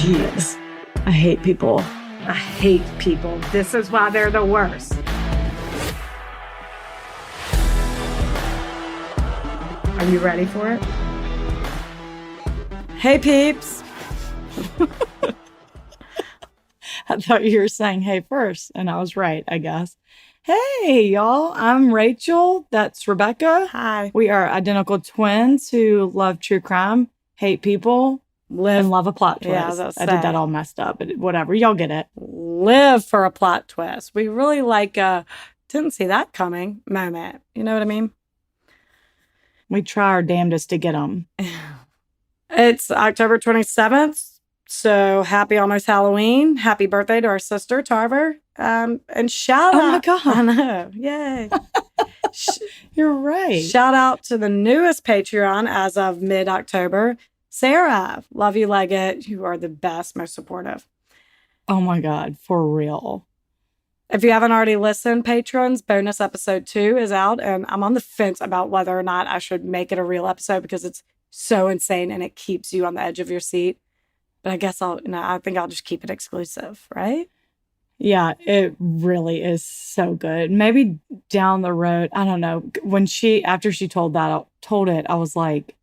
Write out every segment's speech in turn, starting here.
Jeez. I hate people. I hate people. This is why they're the worst. Are you ready for it? Hey, peeps. I thought you were saying hey first, and I was right, I guess. Hey, y'all. I'm Rachel. That's Rebecca. Hi. We are identical twins who love true crime, hate people, and love a plot twist. Yeah, I did that all messed up, but whatever. Y'all get it. Live for a plot twist. We really like a didn't see that coming moment. You know what I mean? We try our damnedest to get them. It's October 27th. So happy almost Halloween. Happy birthday to our sister, Tarver. And shout out. Oh my God. I know. Yay. You're right. Shout out to the newest Patreon as of mid-October, Sarah. Love you, Leggett. You are the best, most supportive. Oh my God. For real. If you haven't already listened, patrons, bonus episode 2 is out. And I'm on the fence about whether or not I should make it a real episode because it's so insane and it keeps you on the edge of your seat. But I guess I think I'll just keep it exclusive, right? Yeah, it really is so good. Maybe down the road, I don't know. After she told it, I was like,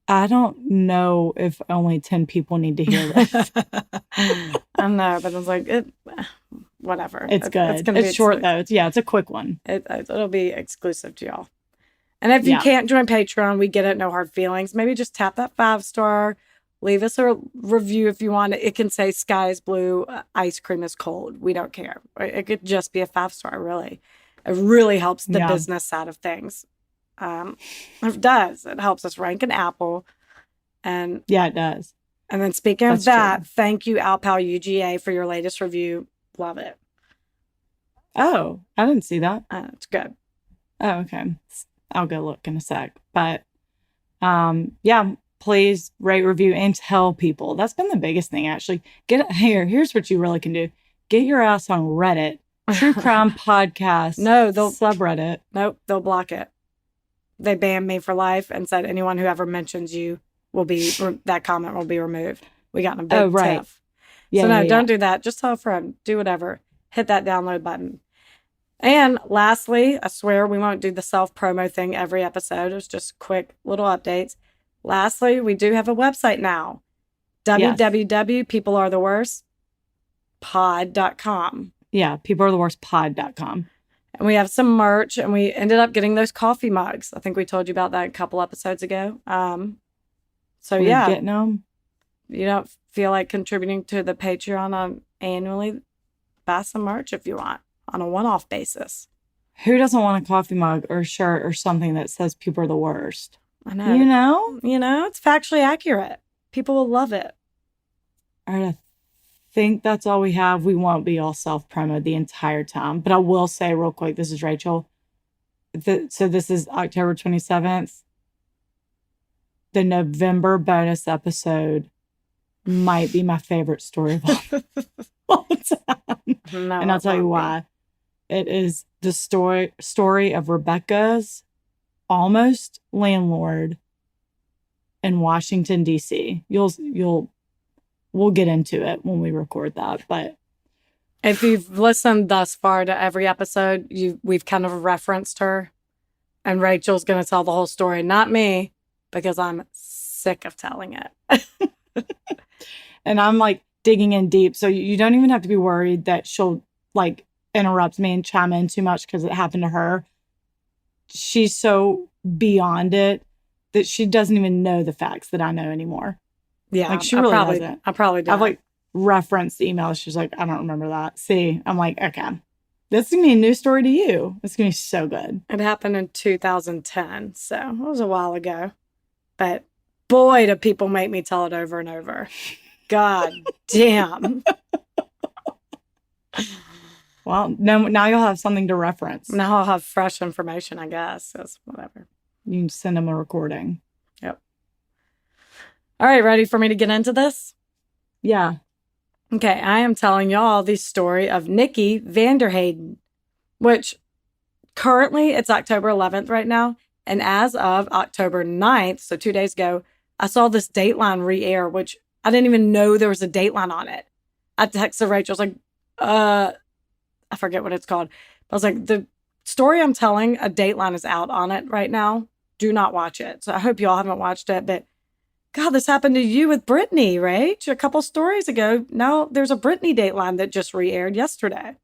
I don't know if only 10 people need to hear this. I know, but I was like, whatever. It's good. It's short though. It's a quick one. It'll be exclusive to y'all. And if you can't join Patreon, we get it. No hard feelings. Maybe just tap that 5-star. Leave us a review if you want. It can say sky is blue, ice cream is cold. We don't care. It could just be a 5-star, really. It really helps the business side of things. It does. It helps us rank in Apple. And yeah, it does. And then speaking of that, thank you, Alpal UGA, for your latest review. Love it. Oh, I didn't see that. It's good. Oh, okay. I'll go look in a sec. But please rate, review, and tell people. That's been the biggest thing, actually. Here's what you really can do. Get your ass on Reddit. True Crime Podcast. No, they'll subreddit. Nope, they'll block it. They banned me for life and said anyone who ever mentions you will be that comment will be removed. We got in a big tiff. Yeah, so don't do that. Just tell a friend. Do whatever. Hit that download button. And lastly, I swear we won't do the self-promo thing every episode. It's just quick little updates. Lastly, we do have a website now. www.peoplearetheworstpod.com. Yeah, peoplearetheworstpod.com. And we have some merch, and we ended up getting those coffee mugs. I think we told you about that a couple episodes ago. We're getting them. You don't feel like contributing to the Patreon annually, buy some merch if you want on a one-off basis. Who doesn't want a coffee mug or a shirt or something that says people are the worst? I know. You know, it's factually accurate. People will love it. All right, I think that's all we have. We won't be all self-promoed the entire time. But I will say real quick, this is Rachel. So this is October 27th. The November bonus episode might be my favorite story of all time. No, and I'll tell you why. It is the story of Rebecca's almost landlord in Washington, D.C. We'll get into it when we record that. But if you've listened thus far to every episode, we've kind of referenced her. And Rachel's going to tell the whole story, not me, because I'm sick of telling it. And I'm like digging in deep. So you don't even have to be worried that she'll like interrupt me and chime in too much because it happened to her. She's so beyond it that she doesn't even know the facts that I know anymore. Yeah, like she really doesn't. I probably do. I've like referenced the email. She's like, I don't remember that. See, I'm like, okay, this is gonna be a new story to you. It's gonna be so good. It happened in 2010, so it was a while ago. But boy, do people make me tell it over and over. God damn. Well, no, now you'll have something to reference. Now I'll have fresh information, I guess. That's whatever. You can send them a recording. Yep. All right, ready for me to get into this? Yeah. Okay, I am telling y'all the story of Nikki VanderHeyden, which currently it's October 11th right now. And as of October 9th, so 2 days ago, I saw this Dateline re-air, which I didn't even know there was a Dateline on it. I texted Rachel. I was like, I forget what it's called. I was like, the story I'm telling, a Dateline is out on it right now. Do not watch it. So I hope y'all haven't watched it. But God, this happened to you with Brittany, right? A couple stories ago. Now there's a Brittany Dateline that just re-aired yesterday.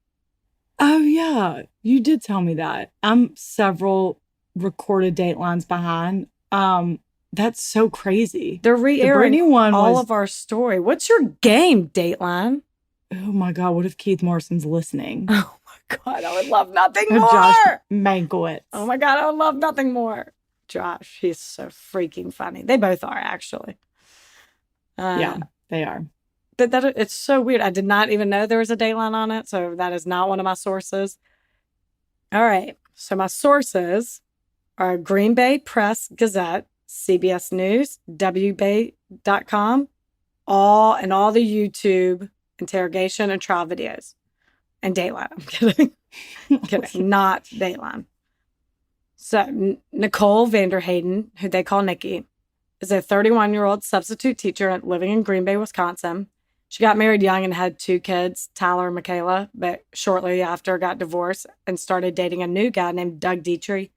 Oh, yeah. You did tell me that. I'm several recorded Datelines behind. That's so crazy. They're re-airing all of our story. What's your game, Dateline? Oh, my God. What if Keith Morrison's listening? Oh, my God. I would love nothing more. Josh Mankiewicz. Oh, my God. I would love nothing more. Josh, he's so freaking funny. They both are, actually. Yeah, they are. But it's so weird. I did not even know there was a Dateline on it, so that is not one of my sources. All right. So my sources are Green Bay Press Gazette, CBS News, WBay.com, all the YouTube interrogation and trial videos. And Dateline. I'm kidding. Kidding. Not Dateline. So Nikki VanderHeyden, who they call Nikki, is a 31-year-old substitute teacher living in Green Bay, Wisconsin. She got married young and had 2 kids, Tyler and Michaela, but shortly after got divorced and started dating a new guy named Doug Dietrich,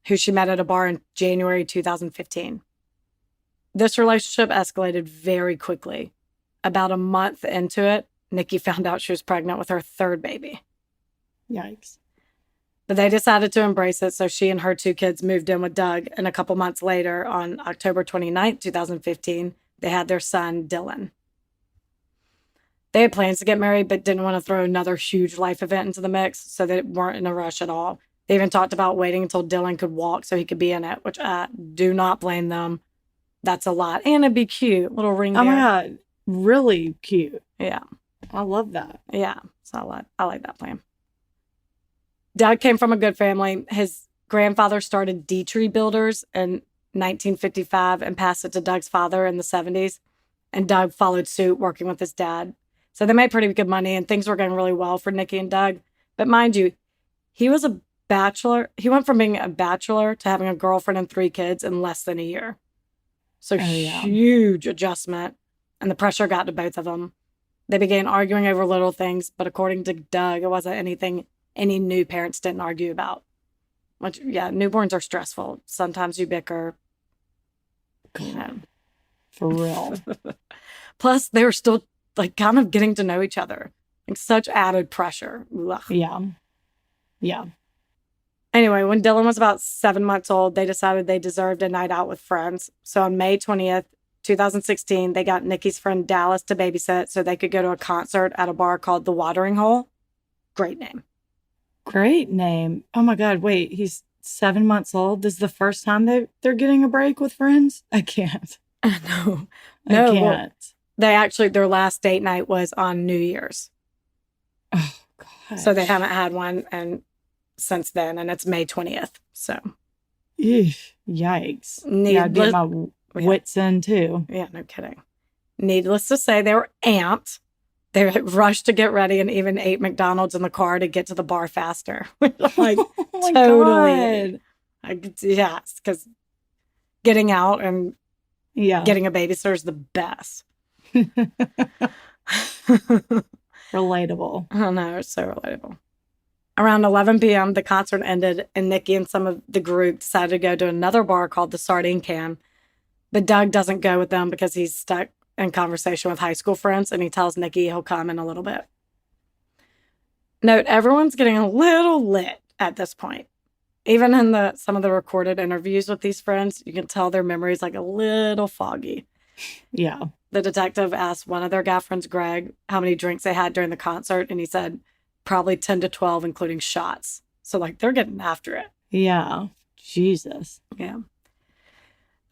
who she met at a bar in January 2015. This relationship escalated very quickly. About a month into it, Nikki found out she was pregnant with her 3rd baby. Yikes. But they decided to embrace it, so she and her 2 kids moved in with Doug, and a couple months later, on October 29th, 2015, they had their son, Dylan. They had plans to get married, but didn't want to throw another huge life event into the mix, so they weren't in a rush at all. They even talked about waiting until Dylan could walk so he could be in it, which I do not blame them. That's a lot. And it'd be cute. Little ring Oh, there. my God. Really cute. Yeah. I love that. Yeah. So I like that plan. Doug came from a good family. His grandfather started Dietrich Builders in 1955 and passed it to Doug's father in the 70s. And Doug followed suit, working with his dad. So they made pretty good money and things were going really well for Nikki and Doug. But mind you, he was a bachelor. He went from being a bachelor to having a girlfriend and 3 kids in less than a year. So huge adjustment. And the pressure got to both of them. They began arguing over little things, but according to Doug, it wasn't anything any new parents didn't argue about. Which, yeah, newborns are stressful. Sometimes you bicker. You know. For real. Plus, they were still like kind of getting to know each other. Like such added pressure. Ugh. Yeah. Yeah. Anyway, when Dylan was about 7 months old, they decided they deserved a night out with friends. So on May 20th, 2016, they got Nikki's friend Dallas to babysit so they could go to a concert at a bar called The Watering Hole. Great name. Great name. Oh my God. Wait, he's 7 months old. This is the first time they're getting a break with friends? I can't. No. I can't. Well, they actually, their last date night was on New Year's. Oh, God. So they haven't had one since then, and it's May 20th. So. Eesh, yikes. Yeah, I'd get my wits in too. Yeah, no kidding. Needless to say, they were amped. They rushed to get ready and even ate McDonald's in the car to get to the bar faster. Like, oh totally. Yes, because getting out and getting a babysitter is the best. Relatable. Oh, no, it's so relatable. Around 11 p.m., the concert ended, and Nikki and some of the group decided to go to another bar called the Sardine Can. But Doug doesn't go with them because he's stuck in conversation with high school friends, and he tells Nikki he'll come in a little bit. Note, everyone's getting a little lit at this point. Even in some of the recorded interviews with these friends, you can tell their memory's like a little foggy. Yeah. The detective asked one of their guy friends, Greg, how many drinks they had during the concert, and he said probably 10 to 12, including shots. So, like, they're getting after it. Yeah. Jesus. Yeah.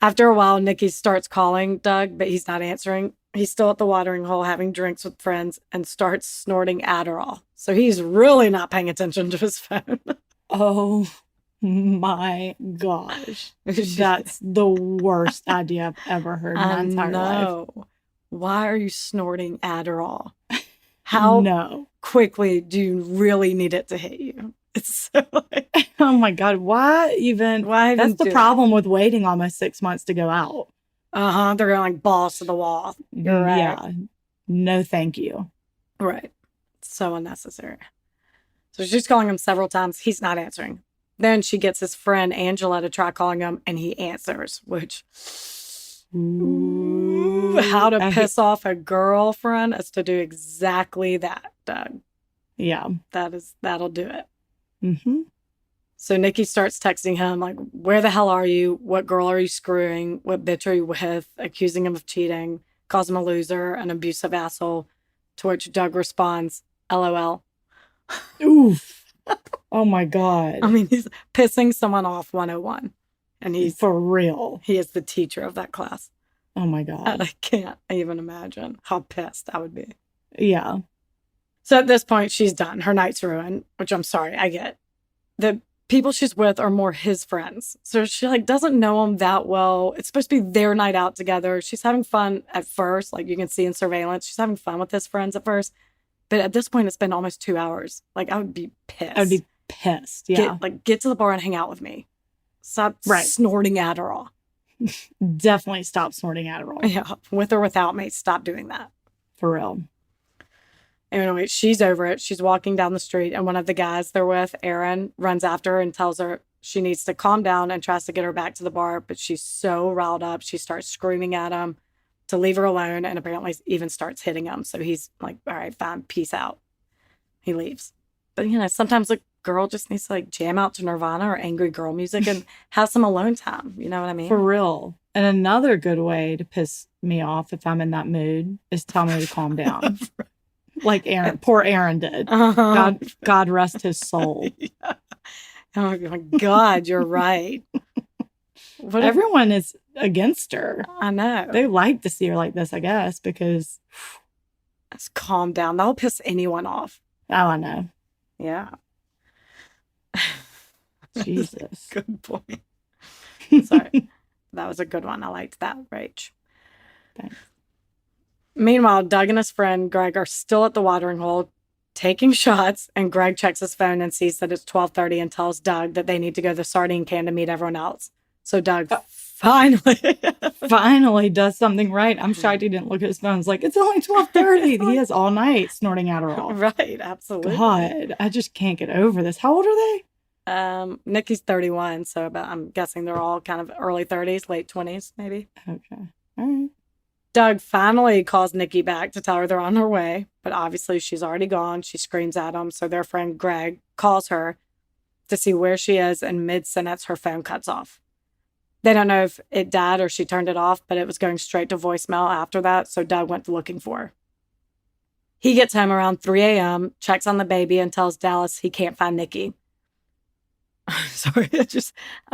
After a while, Nikki starts calling Doug, but he's not answering. He's still at the watering hole having drinks with friends and starts snorting Adderall. So he's really not paying attention to his phone. Oh my gosh. That's the worst idea I've ever heard in my entire life. Why are you snorting Adderall? How quickly do you really need it to hit you? It's so like, oh my God. Why even? That's the problem with waiting almost 6 months to go out. They're going like balls to the wall. You're right. Yeah. No, thank you. Right. So unnecessary. So she's calling him several times. He's not answering. Then she gets his friend Angela to try calling him, and he answers, which... Ooh, how to piss off a girlfriend is to do exactly that, Doug. Yeah. That'll do it. Mm-hmm. So Nikki starts texting him, like, where the hell are you? What girl are you screwing? What bitch are you with? Accusing him of cheating, calls him a loser, an abusive asshole, to which Doug responds, LOL. Oof. Oh my God. I mean, he's pissing someone off 101. And he's for real. He is the teacher of that class. Oh my God. I can't even imagine how pissed I would be. Yeah. So at this point, she's done. Her night's ruined, which I'm sorry, I get. The people she's with are more his friends. So she like doesn't know him that well. It's supposed to be their night out together. She's having fun at first, like you can see in surveillance. She's having fun with his friends at first. But at this point, it's been almost 2 hours. Like, I would be pissed. I would be pissed, yeah. Get to the bar and hang out with me. Stop snorting Adderall. Definitely stop snorting Adderall. Yeah, with or without me, stop doing that. For real. Anyway, she's over it. She's walking down the street, and one of the guys they're with, Aaron, runs after her and tells her she needs to calm down and tries to get her back to the bar. But she's so riled up, she starts screaming at him to leave her alone, and apparently even starts hitting him. So he's like, all right, fine, peace out. He leaves. But, you know, sometimes a girl just needs to like jam out to Nirvana or angry girl music and have some alone time. You know what I mean? For real. And another good way to piss me off if I'm in that mood is tell me to calm down. Like poor Aaron did. God rest his soul. Yeah. Oh my God, you're right. Everyone is against her. I know. They like to see her like this, I guess, because... Just calm down. That'll piss anyone off. Oh, I know. Yeah. Jesus. Good point. Sorry. That was a good one. I liked that, Rach. Thanks. Meanwhile, Doug and his friend Greg are still at the watering hole taking shots, and Greg checks his phone and sees that it's 12:30 and tells Doug that they need to go to the sardine can to meet everyone else. So Doug finally does something right. I'm shocked he didn't look at his phone. It's like, it's only 12:30. He has all night snorting Adderall. Right, absolutely. God, I just can't get over this. How old are they? Nikki's 31, so I'm guessing they're all kind of early 30s, late 20s, maybe. Okay. All right. Doug finally calls Nikki back to tell her they're on their way, but obviously she's already gone. She screams at him, so their friend Greg calls her to see where she is, and mid-sentence her phone cuts off. They don't know if it died or she turned it off, but it was going straight to voicemail after that, so Doug went looking for her. He gets home around 3 a.m., checks on the baby, and tells Dallas he can't find Nikki. Sorry, I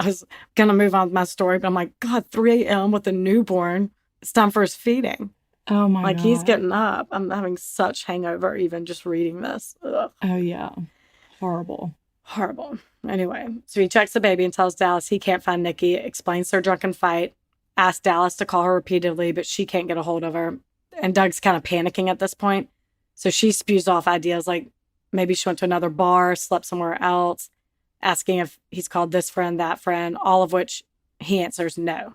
was going to move on with my story, but I'm like, God, 3 a.m. with a newborn. It's time for his feeding. Oh, my God. He's getting up. I'm having such hangover even just reading this. Ugh. Oh, yeah. Horrible. Anyway, so he checks the baby and tells Dallas he can't find Nikki, explains their drunken fight, asks Dallas to call her repeatedly, but she can't get a hold of her. And Doug's kind of panicking at this point. So she spews off ideas like maybe she went to another bar, slept somewhere else, asking if he's called this friend, that friend, all of which he answers no.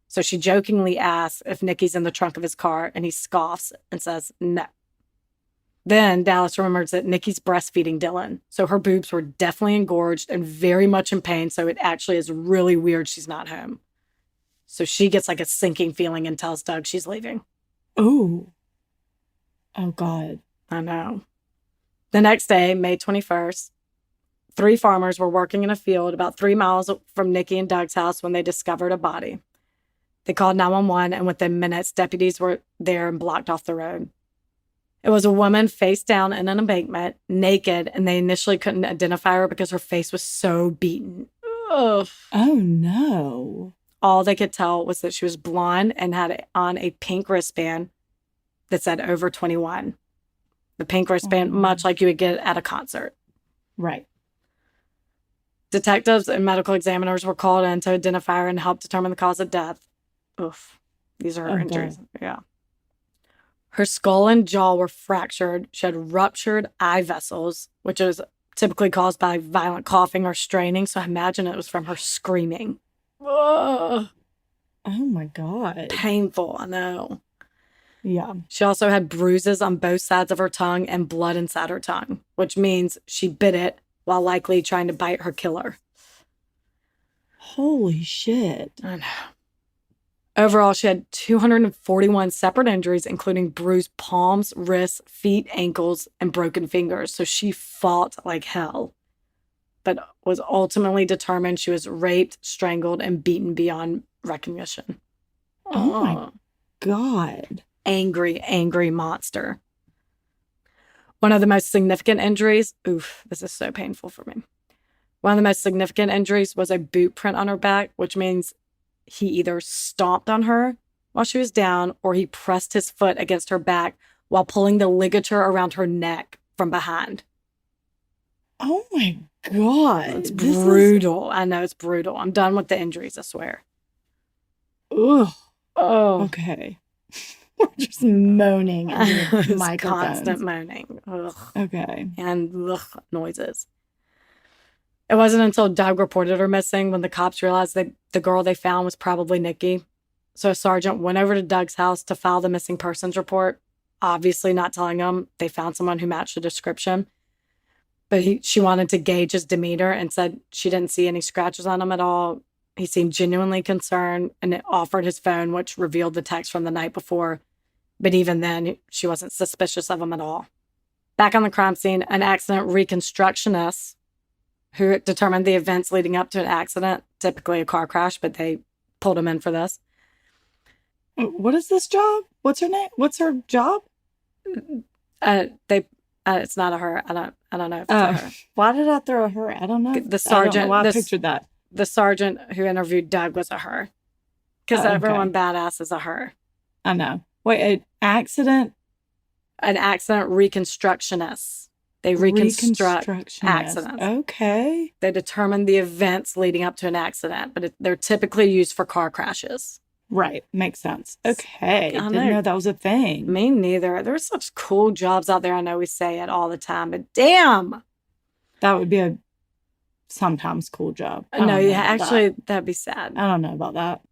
So she jokingly asks if Nikki's in the trunk of his car, and he scoffs and says no. Then Dallas remembers that Nikki's breastfeeding Dylan, so her boobs were definitely engorged and very much in pain, so it actually is really weird she's not home. So she gets like a sinking feeling and tells Doug she's leaving. Ooh. Oh, God. I know. The next day, May 21st, 3 farmers were working in a field about 3 miles from Nikki and Doug's house when they discovered a body. They called 911, and within minutes, deputies were there and blocked off the road. It was a woman face down in an embankment, naked, and they initially couldn't identify her because her face was so beaten. Ugh. Oh, no. All they could tell was that she was blonde and had on a pink wristband that said over 21. The pink wristband, much like you would get at a concert. Right. Detectives and medical examiners were called in to identify her and help determine the cause of death. Oof. These are her injuries. Yeah. Her skull and jaw were fractured. She had ruptured eye vessels, which is typically caused by violent coughing or straining. So I imagine it was from her screaming. Ugh. Oh my God. Painful, I know. Yeah. She also had bruises on both sides of her tongue and blood inside her tongue, which means she bit it while likely trying to bite her killer. Holy shit. I know. Overall, she had 241 separate injuries, including bruised palms, wrists, feet, ankles, and broken fingers. So she fought like hell, but was ultimately determined she was raped, strangled, and beaten beyond recognition. Oh my God. Angry, angry monster. One of the most significant injuries, this is so painful for me. One of the most significant injuries was a boot print on her back, which means he either stomped on her while she was down or he pressed his foot against her back while pulling the ligature around her neck from behind. Oh my God. It's brutal. I know, it's brutal. I'm done with the injuries, I swear. Ugh. Oh. Okay. We're just moaning into the microphones. Constant moaning. Ugh. Okay. And noises. It wasn't until Doug reported her missing when the cops realized that the girl they found was probably Nikki. So a sergeant went over to Doug's house to file the missing persons report, obviously not telling him they found someone who matched the description. But she wanted to gauge his demeanor and said she didn't see any scratches on him at all. He seemed genuinely concerned and offered his phone, which revealed the text from the night before. But even then, she wasn't suspicious of him at all. Back on the crime scene, an accident reconstructionist who determined the events leading up to an accident, typically a car crash, but they pulled him in for this. What is this job? What's her name? What's her job? It's not a her. I don't know if it's a her. Why did I throw a her? I don't know. The sergeant. I don't know why I pictured that. The sergeant who interviewed Doug was a her. Because everyone badass is a her. I know. Wait, an accident? An accident reconstructionist. They reconstruct accidents. Okay. They determine the events leading up to an accident, but they're typically used for car crashes. Right. Makes sense. Okay. I didn't know that was a thing. Me neither. There's such cool jobs out there. I know we say it all the time, but damn. That would be a sometimes cool job. No, yeah, actually, that'd be sad. I don't know about that.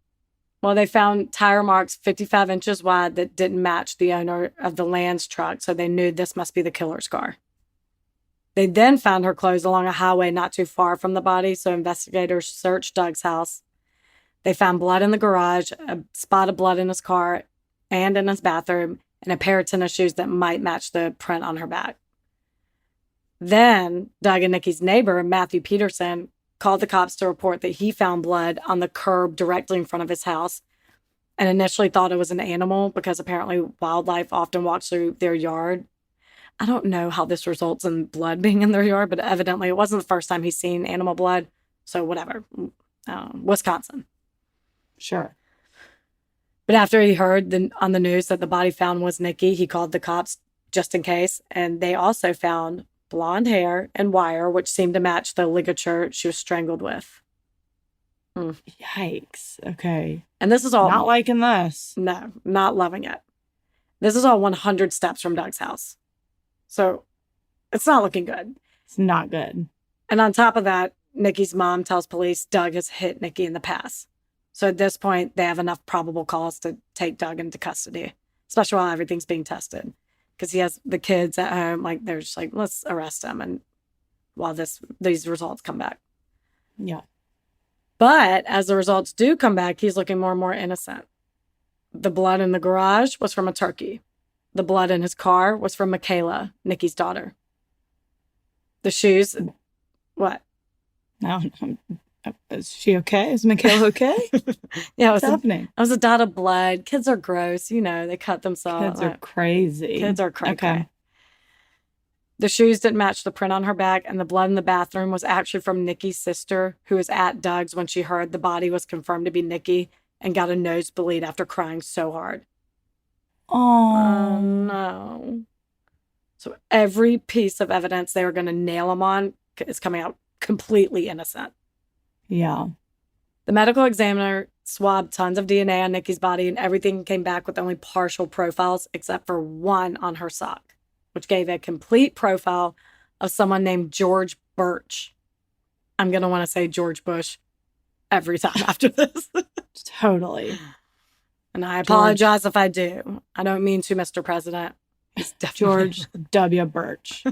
Well, they found tire marks 55 inches wide that didn't match the owner of the Land's truck, so they knew this must be the killer's car. They then found her clothes along a highway not too far from the body, so investigators searched Doug's house. They found blood in the garage, a spot of blood in his car and in his bathroom, and a pair of tennis shoes that might match the print on her back. Then Doug and Nikki's neighbor, Matthew Peterson, called the cops to report that he found blood on the curb directly in front of his house and initially thought it was an animal because apparently wildlife often walks through their yard. I don't know how this results in blood being in their yard, but evidently it wasn't the first time he's seen animal blood. So whatever. Wisconsin. Sure. But after he heard on the news that the body found was Nikki, he called the cops just in case. And they also found blonde hair and wire, which seemed to match the ligature she was strangled with. Yikes. Okay. And this is all... Not liking this. No, not loving it. This is all 100 steps from Doug's house. So it's not looking good. It's not good. And on top of that, Nikki's mom tells police Doug has hit Nikki in the past. So at this point, they have enough probable cause to take Doug into custody, especially while everything's being tested. Because he has the kids at home, like they're just like, let's arrest him, and while these results come back. Yeah. But as the results do come back, he's looking more and more innocent. The blood in the garage was from a turkey. The blood in his car was from Michaela, Nikki's daughter. The shoes, what? No, is she okay? Is Michaela okay? Yeah, what's happening? It was a dot of blood. Kids are gross, they cut themselves. Kids are crazy. Kids are crazy. Okay. The shoes didn't match the print on her back, and the blood in the bathroom was actually from Nikki's sister, who was at Doug's when she heard the body was confirmed to be Nikki and got a nosebleed after crying so hard. Oh, no. So every piece of evidence they were going to nail him on is coming out completely innocent. Yeah. The medical examiner swabbed tons of DNA on Nikki's body, and everything came back with only partial profiles except for one on her sock, which gave a complete profile of someone named George Birch. I'm going to want to say George Bush every time after this. Totally. And I apologize if I do. I don't mean to, Mr. President. He's definitely George W. Birch.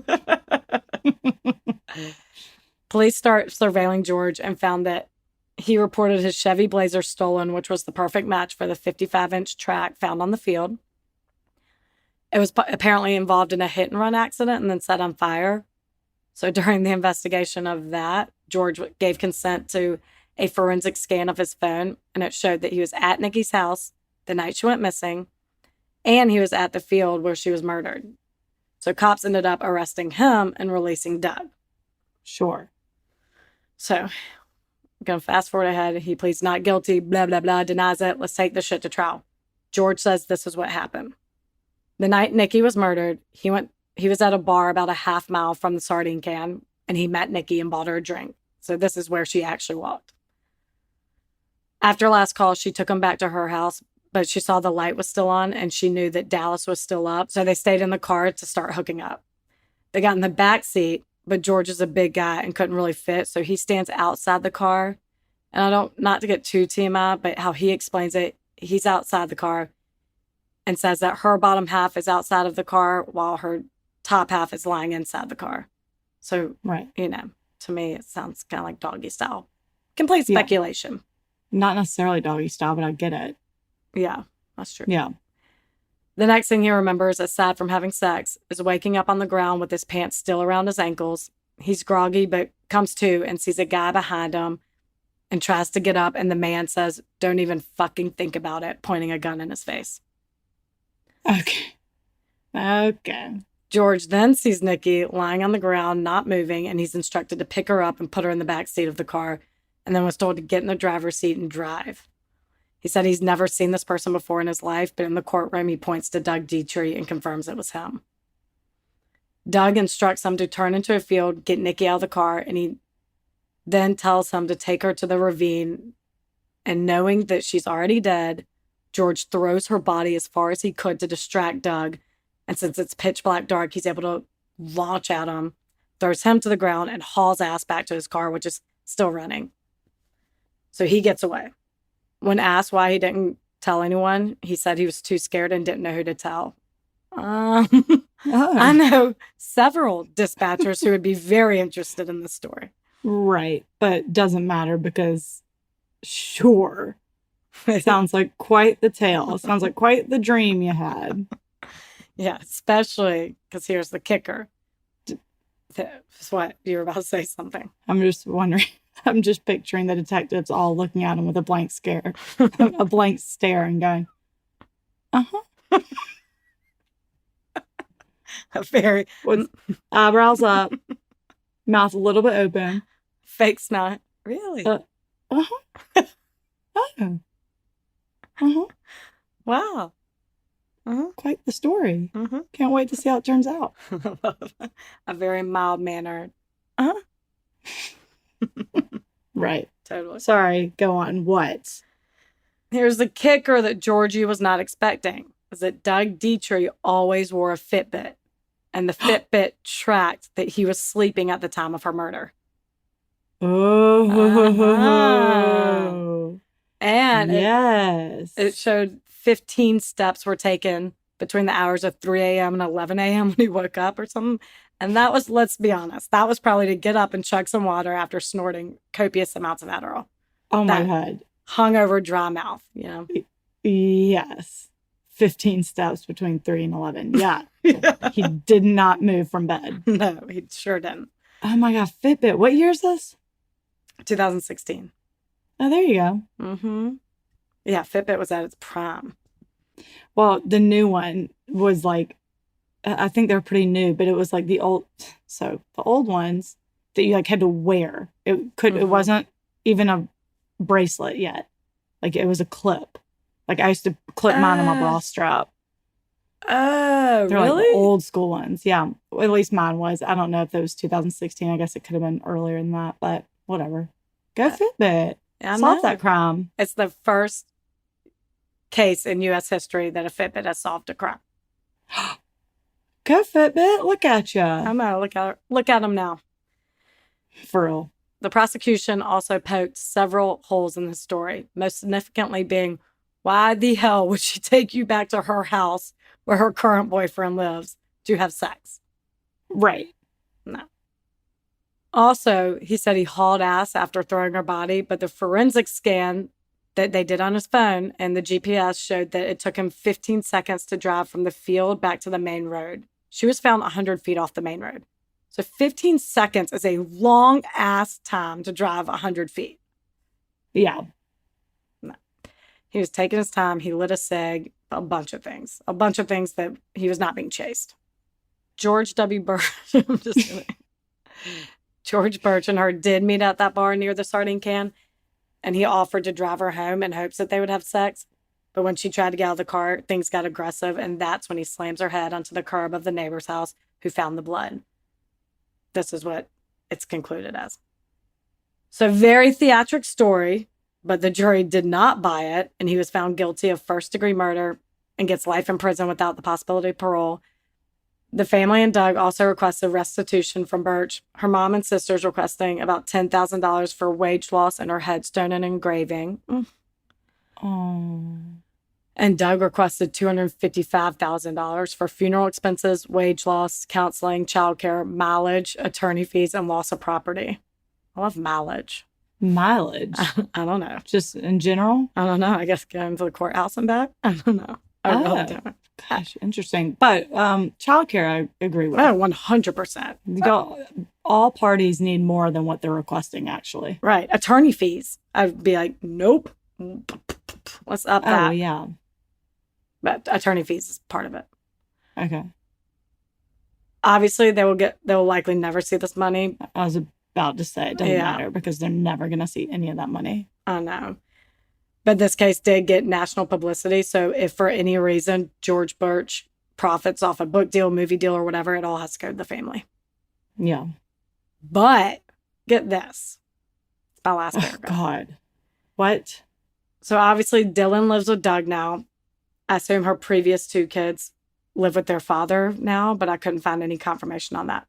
Police start surveilling George and found that he reported his Chevy Blazer stolen, which was the perfect match for the 55-inch track found on the field. It was apparently involved in a hit-and-run accident and then set on fire. So during the investigation of that, George gave consent to a forensic scan of his phone, and it showed that he was at Nikki's house the night she went missing, and he was at the field where she was murdered. So cops ended up arresting him and releasing Doug. Sure. So I'm going to fast forward ahead. He pleads not guilty, blah, blah, blah, denies it. Let's take this shit to trial. George says this is what happened. The night Nikki was murdered, he was at a bar about a half mile from the sardine can, and he met Nikki and bought her a drink. So this is where she actually walked. After last call, she took him back to her house, but she saw the light was still on, and she knew that Dallas was still up, so they stayed in the car to start hooking up. They got in the back seat, but George is a big guy and couldn't really fit, so he stands outside the car. And not to get too TMI, but how he explains it, he's outside the car and says that her bottom half is outside of the car while her top half is lying inside the car. So, right. To me, it sounds kind of like doggy style. Complete speculation. Yeah. Not necessarily doggy style, but I get it. Yeah, that's true. Yeah. The next thing he remembers, aside from having sex, is waking up on the ground with his pants still around his ankles. He's groggy, but comes to and sees a guy behind him and tries to get up. And the man says, "Don't even fucking think about it," pointing a gun in his face. Okay. George then sees Nikki lying on the ground, not moving, and he's instructed to pick her up and put her in the back seat of the car, and then was told to get in the driver's seat and drive. He said he's never seen this person before in his life, but in the courtroom, he points to Doug Dietrich and confirms it was him. Doug instructs him to turn into a field, get Nikki out of the car, and he then tells him to take her to the ravine. And knowing that she's already dead, George throws her body as far as he could to distract Doug. And since it's pitch black dark, he's able to launch at him, throws him to the ground, and hauls ass back to his car, which is still running. So he gets away. When asked why he didn't tell anyone, he said he was too scared and didn't know who to tell. I know several dispatchers who would be very interested in this story. Right, but doesn't matter because, sure, it sounds like quite the tale. It sounds like quite the dream you had. Yeah, especially because here's the kicker. What? You were about to say something. I'm just wondering. I'm just picturing the detectives all looking at him with a blank stare and going, uh-huh. With eyebrows up, mouth a little bit open. Fake snot. Really? Uh-huh. Oh. Uh-huh. Wow. Uh-huh. Quite the story. Uh-huh. Can't wait to see how it turns out. A very mild-mannered. Uh-huh. Right. Totally. Sorry, go on. What? Here's the kicker that Georgie was not expecting, is that Doug Dietrich always wore a Fitbit, and the Fitbit tracked that he was sleeping at the time of her murder. Oh. And yes. It showed 15 steps were taken between the hours of 3 a.m. and 11 a.m. when he woke up or something. And that was, let's be honest, that was probably to get up and chug some water after snorting copious amounts of Adderall. Oh my God. Hungover, dry mouth, Yes. 15 steps between 3 and 11. Yeah. He did not move from bed. No, he sure didn't. Oh my God. Fitbit. What year is this? 2016. Oh, there you go. Mm-hmm. Yeah, Fitbit was at its prime. Well, the new one was like, I think they're pretty new, but it was like the old ones that you like had to wear. It wasn't even a bracelet yet. Like it was a clip. Like I used to clip mine on my bra strap. Oh, They're really? like the old school ones. Yeah. Well, at least mine was. I don't know if it was 2016. I guess it could have been earlier than that, but whatever. Go Fitbit. Solve that crime. It's the first case in U.S. history that a Fitbit has solved a crime. Go Fitbit. Look at you. I'm going to look at them now. For real. The prosecution also poked several holes in the story, most significantly being, why the hell would she take you back to her house where her current boyfriend lives to have sex? Right. No. Also, he said he hauled ass after throwing her body, but the forensic scan that they did on his phone and the GPS showed that it took him 15 seconds to drive from the field back to the main road. She was found 100 feet off the main road. So 15 seconds is a long-ass time to drive 100 feet. Yeah. No. He was taking his time. He lit a cig, a bunch of things that he was not being chased. George W. Birch, I'm just kidding. George Birch and her did meet at that bar near the sardine can, and he offered to drive her home in hopes that they would have sex. But when she tried to get out of the car, things got aggressive, and that's when he slams her head onto the curb of the neighbor's house who found the blood. This is what it's concluded as. So very theatric story, but the jury did not buy it, and he was found guilty of first-degree murder and gets life in prison without the possibility of parole. The family and Doug also requested restitution from Birch, her mom and sisters requesting about $10,000 for wage loss and her headstone and engraving. Oh. And Doug requested $255,000 for funeral expenses, wage loss, counseling, childcare, mileage, attorney fees, and loss of property. I love mileage. Mileage? I don't know. Just in general? I don't know. I guess going to the courthouse and back? I don't know. I really don't. Gosh, interesting. But childcare, I agree with. Oh, 100%. All parties need more than what they're requesting, actually. Right. Attorney fees. I'd be like, nope. Let's up that. Oh, yeah. But attorney fees is part of it. Okay. Obviously, they will likely never see this money. I was about to say it doesn't matter because they're never going to see any of that money. I know. But this case did get national publicity. So if for any reason George Birch profits off a book deal, movie deal, or whatever, it all has to go to the family. Yeah. But get this. It's my last paragraph. God. What? So obviously Dylan lives with Doug now. I assume her previous two kids live with their father now, but I couldn't find any confirmation on that.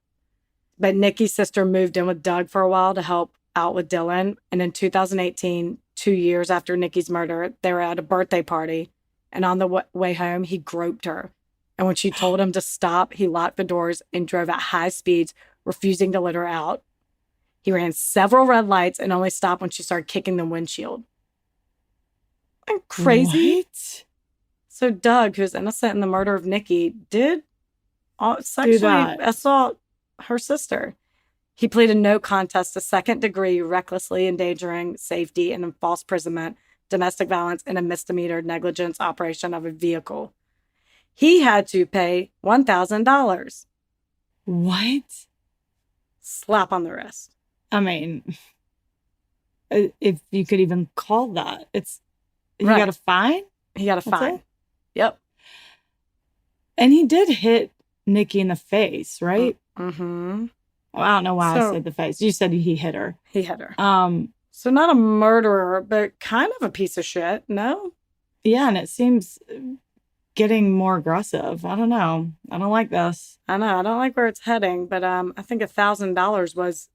But Nikki's sister moved in with Doug for a while to help out with Dylan. And in 2018, 2 years after Nikki's murder, they were at a birthday party. And on the way home, he groped her. And when she told him to stop, he locked the doors and drove at high speeds, refusing to let her out. He ran several red lights and only stopped when she started kicking the windshield. Isn't crazy? What? So Doug, who's innocent in the murder of Nikki, did sexually assault her sister. He pleaded no contest to second-degree recklessly endangering safety and false imprisonment, domestic violence, and a misdemeanor negligence operation of a vehicle. He had to pay $1,000. What? Slap on the wrist. I mean, if you could even call that, he got a fine? He got a fine. Yep. And he did hit Nikki in the face, right? Mm-hmm. Well, I don't know why I said the face. You said he hit her. He hit her. So not a murderer, but kind of a piece of shit, no? Yeah, and it seems getting more aggressive. I don't know. I don't like this. I know. I don't like where it's heading, but I think $1,000 was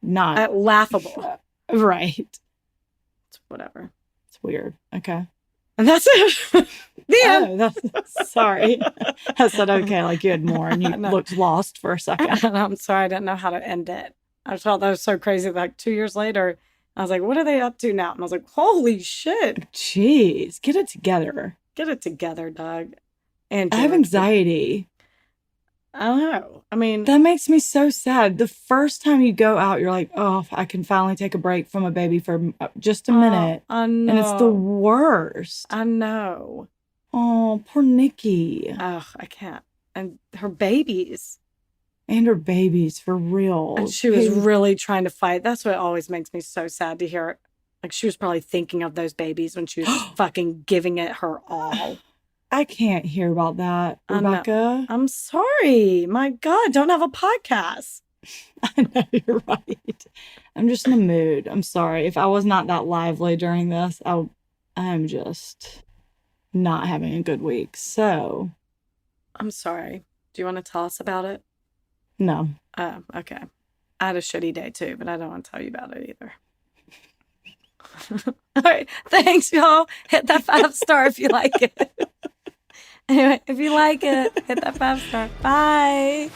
not laughable. Right. It's whatever. It's weird. Okay. And that's it. The end. Sorry. I said okay, like you had more and you looked lost for a second. I'm sorry, I didn't know how to end it. I felt that was so crazy. Like 2 years later, I was like, what are they up to now? And I was like, holy shit. Jeez, get it together. Get it together, Doug. And I have anxiety. I don't know. I mean, that makes me so sad. The first time you go out, you're like, oh, I can finally take a break from a baby for just a minute. I know. And it's the worst. I know. Oh, poor Nikki. Oh, I can't. And her babies. And her babies, for real. And she was really trying to fight. That's what always makes me so sad to hear. Like, she was probably thinking of those babies when she was fucking giving it her all. I can't hear about that, Rebecca. I'm sorry. My God, don't have a podcast. I know, you're right. I'm just in a mood. I'm sorry. If I was not that lively during this, I'm just not having a good week. So. I'm sorry. Do you want to tell us about it? No. Oh, okay. I had a shitty day too, but I don't want to tell you about it either. All right. Thanks, y'all. Hit that 5-star if you like it. Anyway, if you like it, hit that 5-star. Bye.